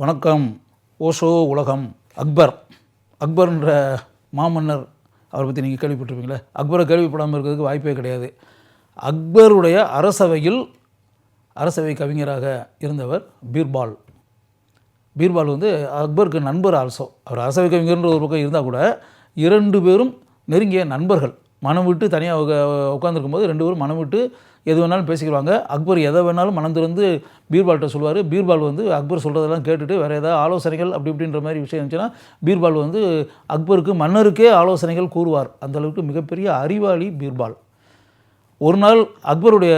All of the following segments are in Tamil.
வணக்கம். ஓஷோ உலகம். அக்பர்ன்ற மாமன்னர் அவரை பற்றி நீங்கள் கேள்விப்பட்டிருப்பீங்களே. அக்பரை கேள்விப்படாமல் இருக்கிறதுக்கு வாய்ப்பே கிடையாது. அக்பருடைய அரசவை கவிஞராக இருந்தவர் பீர்பால். பீர்பால் அக்பருக்கு நண்பர் ஆல்சோ. அவர் அரசவை கவிஞர்ன்ற ஒரு பக்கம் இருந்தால் கூட 2 பேரும் நெருங்கிய நண்பர்கள். மனம் விட்டு தனியாக உட்காந்துருக்கும் போது 2 பேரும் மனம் விட்டு எது வேணாலும் பேசிக்கிறாங்க. அக்பர் எதை வேணாலும் மனம் திறந்து பீர்பால்கிட்ட சொல்லுவார். பீர்பால் அக்பர் சொல்கிறதெல்லாம் கேட்டுட்டு வேறு ஏதாவது ஆலோசனைகள் அப்படின்ற மாதிரி விஷயம் இருந்துச்சுன்னா பீர்பால் அக்பருக்கு மன்னருக்கே ஆலோசனைகள் கூறுவார். அந்தளவுக்கு மிகப்பெரிய அறிவாளி பீர்பால். ஒரு நாள் அக்பருடைய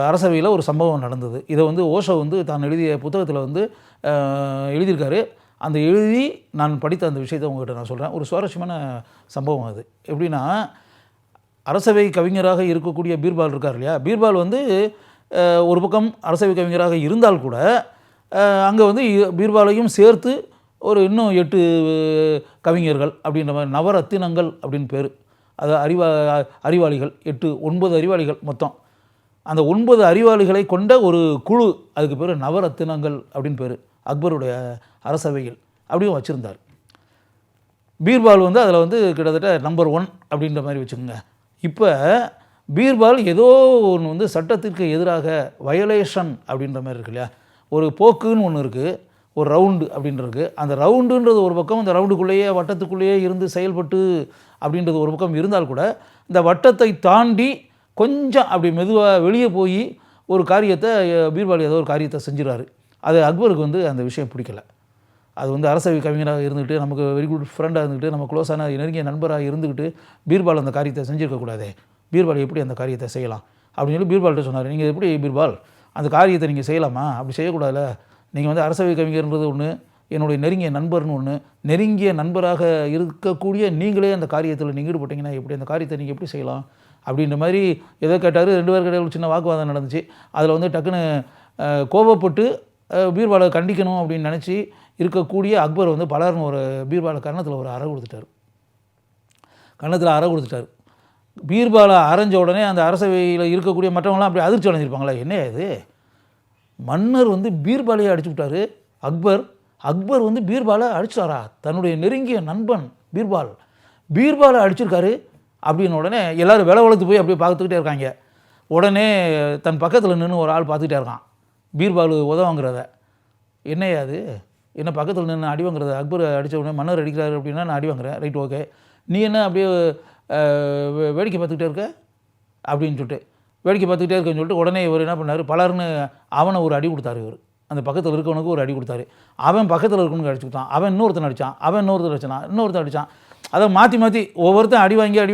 அரசவையில் ஒரு சம்பவம் நடந்தது. இதை ஓஷோ தான் எழுதிய புத்தகத்தில் எழுதியிருக்காரு. அந்த எழுதி நான் படித்த அந்த விஷயத்தை உங்கள்கிட்ட நான் சொல்கிறேன். ஒரு சுவாரஸ்யமான சம்பவம் அது. எப்படின்னா, அரசவை கவிஞராக இருக்கக்கூடிய பீர்பால் இருக்கார் இல்லையா. பீர்பால் ஒரு பக்கம் அரசவை கவிஞராக இருந்தால் கூட அங்கே பீர்பாலையும் சேர்த்து இன்னும் 8 கவிஞர்கள் அப்படின்ற மாதிரி நவரத்தினங்கள் அப்படின்னு பேர். அது அறிவாளிகள் 9 அறிவாளிகள் மொத்தம். அந்த 9 அறிவாளிகளை கொண்ட ஒரு குழு, அதுக்கு பேர் நவரத்தினங்கள் அப்படின்னு பேர். அக்பருடைய அரசவையில் அப்படியும் வச்சுருந்தார். பீர்பால் அதில் கிட்டத்தட்ட நம்பர் 1 அப்படின்ற மாதிரி வச்சுக்கோங்க. இப்போ பீர்பால் ஏதோ ஒன்று சட்டத்திற்கு எதிராக வயலேஷன் அப்படின்ற மாதிரி இருக்கு இல்லையா. ஒரு போக்குன்னு ஒன்று இருக்குது, ஒரு ரவுண்டு அப்படின்றது. அந்த ரவுண்டுன்றது ஒரு பக்கம், அந்த ரவுண்டுக்குள்ளேயே வட்டத்துக்குள்ளேயே இருந்து செயல்பட்டு அப்படின்றது ஒரு பக்கம் இருந்தால் கூட, இந்த வட்டத்தை தாண்டி கொஞ்சம் அப்படி மெதுவாக வெளியே போய் ஒரு காரியத்தை பீர்பால் ஏதோ ஒரு காரியத்தை செஞ்சுறாரு. அது அக்பருக்கு அந்த விஷயம் பிடிக்கல. அது அரசவை கவிஞராக இருந்துக்கிட்டு, நமக்கு வெரி குட் ஃப்ரெண்டாக இருந்துக்கிட்டு, நம்ம க்ளோஸான நெருங்கிய நண்பராக இருந்துக்கிட்டு பீர்பால் அந்த காரியத்தை செஞ்சுருக்கக்கூடாதே. பீர்பால் எப்படி அந்த காரியத்தை செய்யலாம் அப்படின்னு சொல்லி பீர்பால்கிட்ட சொன்னார். நீங்கள் எப்படி பீர்பால் அந்த காரியத்தை நீங்கள் செய்யலாமா? அப்படி செய்யக்கூடாதுல்ல. நீங்கள் அரசவை கவிஞர்ன்றது ஒன்று, என்னுடைய நெருங்கிய நண்பர்னு ஒன்று. நெருங்கிய நண்பராக இருக்கக்கூடிய நீங்களே அந்த காரியத்தில் நீங்கள் ஈடுபட்டீங்கன்னா எப்படி அந்த காரியத்தை நீங்கள் எப்படி செய்யலாம் அப்படின்ற மாதிரி எதை கேட்டார். 2 பேர் கிடையாது ஒரு சின்ன வாக்குவாதம் நடந்துச்சு. அதில் டக்குன்னு கோபப்பட்டு பீர்பாலை கண்டிக்கணும் அப்படின்னு நினச்சி இருக்கக்கூடிய அக்பர் பலர்னு ஒரு பீர்பாலை கன்னத்தில் ஒரு அறை கொடுத்துட்டார். பீர்பாலை அரைஞ்ச உடனே அந்த அரசவையில் இருக்கக்கூடிய மற்றவங்களாம் அப்படி அதிர்ச்சி அடைஞ்சிருப்பாங்களா, என்ன இது மன்னர் பீர்பாலையை அடிச்சு விட்டார். அக்பர் பீர்பாலை அடிச்சிட்டாரா? தன்னுடைய நெருங்கிய நண்பன் பீர்பாலை அடிச்சிருக்காரு அப்படின்னு உடனே எல்லோரும் விலை வளர்த்து போய் அப்படியே பார்த்துக்கிட்டே இருக்காங்க. உடனே தன் பக்கத்தில் நின்று ஒரு ஆள் பார்த்துக்கிட்டே இருக்கான் பீர்பால் உதவாங்கிறத. என்னையா அது, என்ன பக்கத்தில் நின்று அடி வாங்குறது? அக்பர் அடித்த உடனே மன்னர் அடிக்கிறாரு அப்படின்னா நான் அடி வாங்குறேன், ரைட் ஓகே. நீ என்ன அப்படியே வேடிக்கை பார்த்துக்கிட்டே இருக்க அப்படின்னு சொல்லிட்டு வேடிக்கை பார்த்துக்கிட்டே இருக்கேன்னு சொல்லிட்டு உடனே இவர் என்ன பண்ணார், பலர்னு அவனை ஒரு அடி கொடுத்தாரு. இவர் அந்த பக்கத்தில் இருக்கவனுக்கு ஒரு அடி கொடுத்தாரு. அவன் பக்கத்தில் இருக்கவனுக்கு அடிச்சுக்கிட்டான். அவன் இன்னொருத்தன் அடித்தான். இன்னொருத்தன் அடித்தான். அதை மாற்றி ஒவ்வொருத்தன் அடி வாங்கினா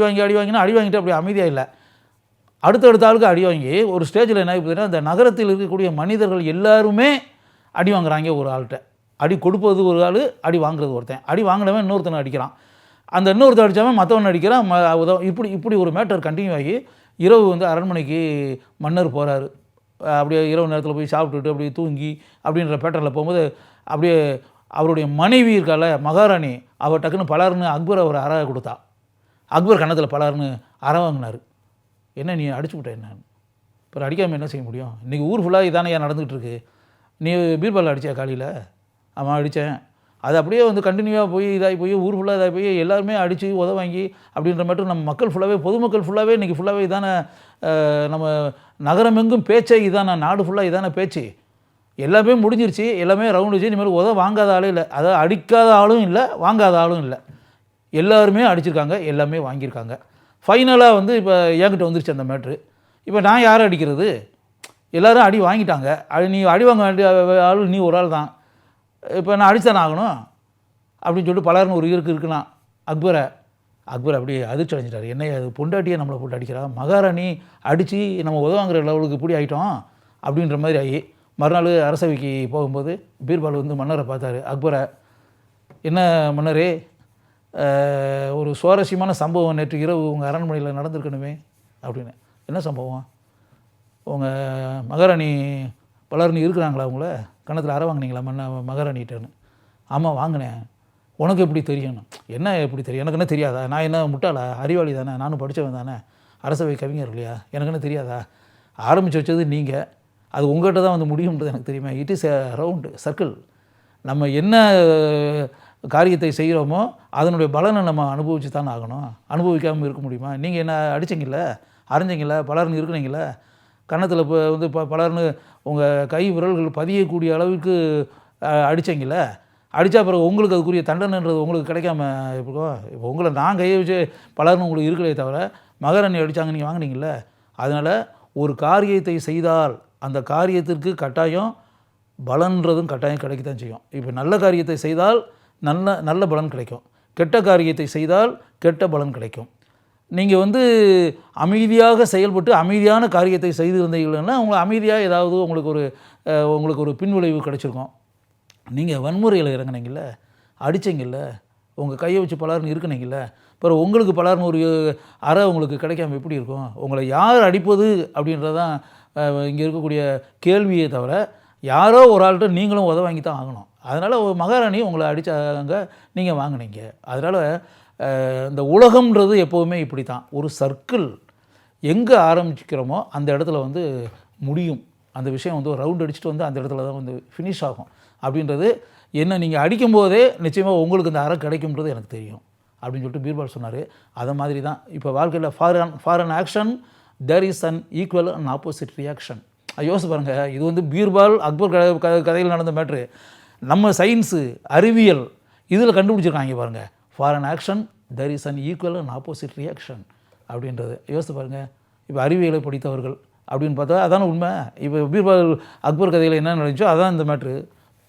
அடி வாங்கிட்டு அப்படி அமைதியாக இல்லை. அடுத்தடுத்த ஆளுக்கு அடி வாங்கி ஒரு ஸ்டேஜில் என்ன ஆகிடுதுன்னா, அந்த நகரத்தில் இருக்கக்கூடிய மனிதர்கள் எல்லாருமே அடி வாங்குறாங்க. ஒரு ஆள்கிட்ட அடி கொடுப்பது ஒரு ஆள், அடி வாங்குறது ஒருத்தன். அடி வாங்கினவன் இன்னொருத்தனை அடிக்கிறான். அந்த இன்னொருத்தன் அடித்தவன் மற்றவன் அடிக்கிறான். இப்படி ஒரு மேட்டர் கண்டினியூ ஆகி இரவு அரண்மனைக்கு மன்னர் போகிறாரு. அப்படியே இரவு நேரத்தில் போய் சாப்பிட்டுட்டு அப்படியே தூங்கி அப்படின்ற பேட்டரில் போகும்போது அப்படியே அவருடைய மனைவி இருக்கால மகாராணி, அவள் டக்குன்னு பலர்னு அக்பர் அவர் அறை கொடுத்தா. அக்பர் கன்னத்தில் பலர்னு அறை வாங்கினார். என்ன நீ அடிச்சு விட்ட என்ன? இப்போ அடிக்காமல் என்ன செய்ய முடியும்? இன்றைக்கி ஊர் ஃபுல்லாக இதானே நடந்துகிட்டு இருக்கு. நீ பீர்பால் அடித்தா காலையில்? ஆமாம் அடித்தேன். அது அப்படியே கண்டினியூவாக போய் இதாகி போய் ஊர் ஃபுல்லாக இதாகி போய் எல்லாருமே அடித்து வாங்கி அப்படின்ற மட்டும் நம்ம மக்கள் ஃபுல்லாகவே, பொதுமக்கள் ஃபுல்லாகவே இன்றைக்கி ஃபுல்லாகவே இதான நம்ம நகரமெங்கும் பேச்சே இதான, நாடு ஃபுல்லாக இதான பேச்சு. எல்லாமே முடிஞ்சிருச்சு, எல்லாமே ரவுண்டுச்சு. இனிமேல் வாங்காத ஆளும் இல்லை, அதாவது அடிக்காத ஆளும் இல்லை, வாங்காத ஆளும் இல்லை. எல்லாருமே அடிச்சிருக்காங்க, எல்லாமே வாங்கியிருக்காங்க. ஃபைனலாக இப்போ என்கிட்ட வந்துருச்சு அந்த மேட்ரு. இப்போ நான் யாரை அடிக்கிறது? எல்லோரும் அடி வாங்கிட்டாங்க. நீ அடி வாங்க வேண்டிய ஆள் நீ ஒரு ஆள் தான். இப்போ நான் அடித்தானே ஆகணும் அப்படின்னு சொல்லிட்டு பலர்னு ஒரு இருக்குன்னா அக்பர் அப்படியே அதிர்ச்சி அடைஞ்சிட்டார். என்ன அது, பொண்டாட்டியை நம்மளை போட்டு அடிக்கிறா, மகாராணி அடித்து நம்ம உதவாங்கிற லெவலுக்கு இப்படி ஆகிட்டோம் அப்படின்ற மாதிரி ஆகி மறுநாள் அரசவைக்கு போகும்போது பீர்பால் மன்னரை பார்த்தாரு. அக்பரை, என்ன மன்னரே, ஒரு சுவாரஸ்யமான சம்பவம் நேற்று இரவு உங்கள் அரண்மனையில் நடந்திருக்கணுமே அப்படின்னு. என்ன சம்பவம்? உங்கள் மகாராணி பலர்னு இருக்கிறாங்களா? உங்களை கன்னத்தில் அறை வாங்கினீங்களா மகாராணிகிட்டேன்னு? ஆமாம் வாங்கினேன். உனக்கு எப்படி தெரியும்? என்ன எப்படி தெரியும்? எனக்கு என்ன தெரியாதா? நான் என்ன முட்டாளா? அறிவாளி தானே, நானும் படித்தவன் தானே, அரசவை கவிஞர் இல்லையா? எனக்கு என்ன தெரியாதா? ஆரம்பித்து வச்சது நீங்கள், அது உங்கள்கிட்ட தான் முடியும்ன்றது எனக்கு தெரியுமா? It is a round circle. நம்ம என்ன காரியத்தை செய்கிறோமோ அதனுடைய பலனை நம்ம அனுபவிச்சு தானே ஆகணும். அனுபவிக்காமல் இருக்க முடியுமா? நீங்கள் என்ன அடிச்சிங்கல்ல, அரைஞ்சிங்கல்ல, பலர்னு இருக்கிறீங்கள, கன்னத்தில் இப்போ வந்து பலர்னு உங்கள் கை விரல்கள் பதியக்கூடிய அளவுக்கு அடிச்சிங்கல்ல, அடித்தா பிறகு உங்களுக்கு அதுக்குரிய தண்டனைன்றது உங்களுக்கு கிடைக்காம இருக்கும். இப்போ உங்களை நான் கையை வச்சு பலர்னு உங்களுக்கு இருக்கிறதே தவிர மகாராணி அடித்தாங்க நீங்கள் வாங்கினீங்கள. அதனால் ஒரு காரியத்தை செய்தால் அந்த காரியத்திற்கு கட்டாயம் பலன்றதும் கட்டாயம் கிடைக்க தான் செய்யும். இப்போ நல்ல காரியத்தை செய்தால் நல்ல பலன் கிடைக்கும், கெட்ட காரியத்தை செய்தால் கெட்ட பலன் கிடைக்கும். நீங்கள் வந்து அமைதியாக செயல்பட்டு அமைதியான காரியத்தை செய்திருந்தீங்கன்னா அமைதியாக ஏதாவது உங்களுக்கு ஒரு பின்விளைவு கிடைச்சிருக்கும். நீங்கள் வன்முறையில் இறங்குனீங்கல்ல, அடிச்சிங்கல்ல, உங்கள் கையை வச்சு பலர்னு இருக்குனீங்கல்ல, அப்புறம் உங்களுக்கு பலர்னு ஒரு அறை உங்களுக்கு கிடைக்காம எப்படி இருக்கும்? உங்களை யார் அடிப்பது அப்படின்றதான் இங்கே இருக்கக்கூடிய கேள்வியே தவிர, யாரோ ஒரு ஆள்கிட்ட நீங்களும் உதவ வாங்கி தான் ஆகணும். அதனால் மகாராணி உங்களை அடித்தாங்க, நீங்கள் வாங்கினீங்க. அதனால் இந்த உலகம்ன்றது எப்போவுமே இப்படி தான், ஒரு சர்க்கிள். எங்கே ஆரம்பிக்கிறோமோ அந்த இடத்துல வந்து முடியும். அந்த விஷயம் வந்து ஒரு ரவுண்ட் அடிச்சுட்டு வந்து அந்த இடத்துல தான் வந்து ஃபினிஷ் ஆகும். அப்படின்றது என்ன நீங்கள் அடிக்கும்போதே நிச்சயமாக உங்களுக்கு இந்த அறை கிடைக்கும்ன்றது எனக்கு தெரியும் அப்படின்னு சொல்லிட்டு பீர்பால் சொன்னார். அதை மாதிரி தான் இப்போ வாழ்க்கையில் for an action there is an equal and opposite reaction. யோசிச்சு பாருங்கள், இது வந்து பீர்பால் அக்பர் கதையில் நடந்த மேட்ரு. நம்ம சயின்ஸு அறிவியல் இதில் கண்டுபிடிச்சிருக்காங்க பாருங்கள். For an action there is an equal and opposite reaction அப்படின்றது யோசிச்சு பாருங்கள். இப்போ அறிவியலை படித்தவர்கள் அப்படின்னு பார்த்தா அதான உண்மை. இப்போ பீர்பால் அக்பர் கதையில் என்ன நடந்துச்சோ அதான் இந்த matter,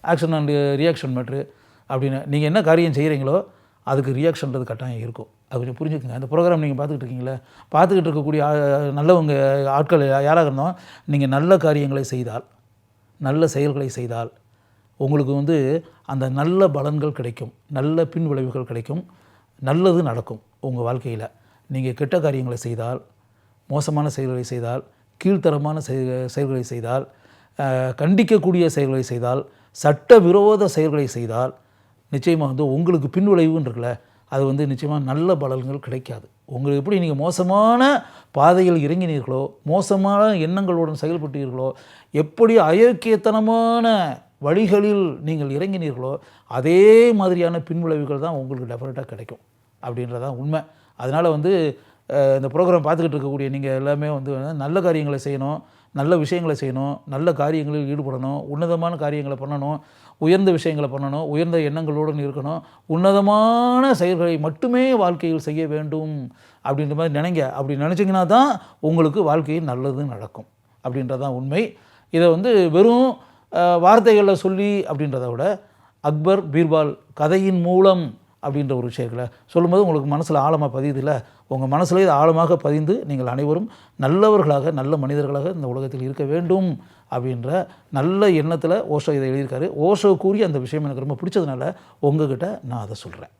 action and reaction matter அப்படின்னு. நீங்கள் என்ன காரியம் செய்கிறீங்களோ அதுக்கு ரியாக்ஷன்றது கட்டாயம் இருக்கும். அது கொஞ்சம் புரிஞ்சுக்கோங்க. அந்த ப்ரோக்ராம் நீங்கள் பார்த்துக்கிட்டு இருக்கீங்களே, பார்த்துக்கிட்டு இருக்கக்கூடிய நல்லவங்க ஆட்கள் யாராக இருந்தோம், நீங்கள் நல்ல காரியங்களை செய்தால், நல்ல செயல்களை செய்தால் உங்களுக்கு வந்து அந்த நல்ல பலன்கள் கிடைக்கும், நல்ல பின் விளைவுகள் கிடைக்கும், நல்லது நடக்கும் உங்கள் வாழ்க்கையில். நீங்கள் கெட்ட காரியங்களை செய்தால், மோசமான செயல்களை செய்தால், கீழ்த்தரமான செயல்களை செய்தால், கண்டிக்கக்கூடிய செயல்களை செய்தால், சட்டவிரோத செயல்களை செய்தால் நிச்சயமாக வந்து உங்களுக்கு பின்விளைவுன்னு இருக்குல்ல, அது வந்து நிச்சயமாக நல்ல பலன்கள் கிடைக்காது. உங்களுக்கு எப்படி நீங்கள் மோசமான பாதையில் இறங்கினீர்களோ, மோசமான எண்ணங்களுடன் செயல்பட்டீர்களோ, எப்படி அயோக்கியத்தனமான வழிகளில் நீங்கள் இறங்கினீர்களோ அதே மாதிரியான பின்விளைவுகள் தான் உங்களுக்கு டெஃபினட்டாக கிடைக்கும் அப்படின்றதான் உண்மை. அதனால் வந்து இந்த ப்ரோக்ராம் பார்த்துக்கிட்டு இருக்கக்கூடிய நீங்கள் எல்லாமே வந்து நல்ல காரியங்களை செய்யணும், நல்ல விஷயங்களை செய்யணும், நல்ல காரியங்களில் ஈடுபடணும், உன்னதமான காரியங்களை பண்ணணும், உயர்ந்த விஷயங்களை பண்ணணும், உயர்ந்த எண்ணங்களுடன் இருக்கணும், உன்னதமான செயல்களை மட்டுமே வாழ்க்கையில் செய்ய வேண்டும் அப்படின்ற மாதிரி நினைங்க. அப்படி நினச்சிங்கன்னா தான் உங்களுக்கு வாழ்க்கையில் நல்லது நடக்கும் அப்படின்றதான் உண்மை. இதை வந்து வெறும் வார்த்தைகளில் சொல்லி அப்படின்றத விட அக்பர் பீர்பால் கதையின் மூலம் அப்படின்ற ஒரு விஷயங்களை சொல்லும்போது உங்களுக்கு மனசில் ஆழமாக பதியுதில்லை, உங்கள் மனசில் இது ஆழமாக பதிந்து நீங்கள் அனைவரும் நல்லவர்களாக நல்ல மனிதர்களாக இந்த உலகத்தில் இருக்க வேண்டும் அப்படின்ற நல்ல எண்ணத்தில் ஓஷோ இதை எழுதியிருக்காரு. ஓஷோ கூறிய அந்த விஷயம் எனக்கு ரொம்ப பிடிச்சதுனால உங்ககிட்ட நான் அதை சொல்கிறேன்.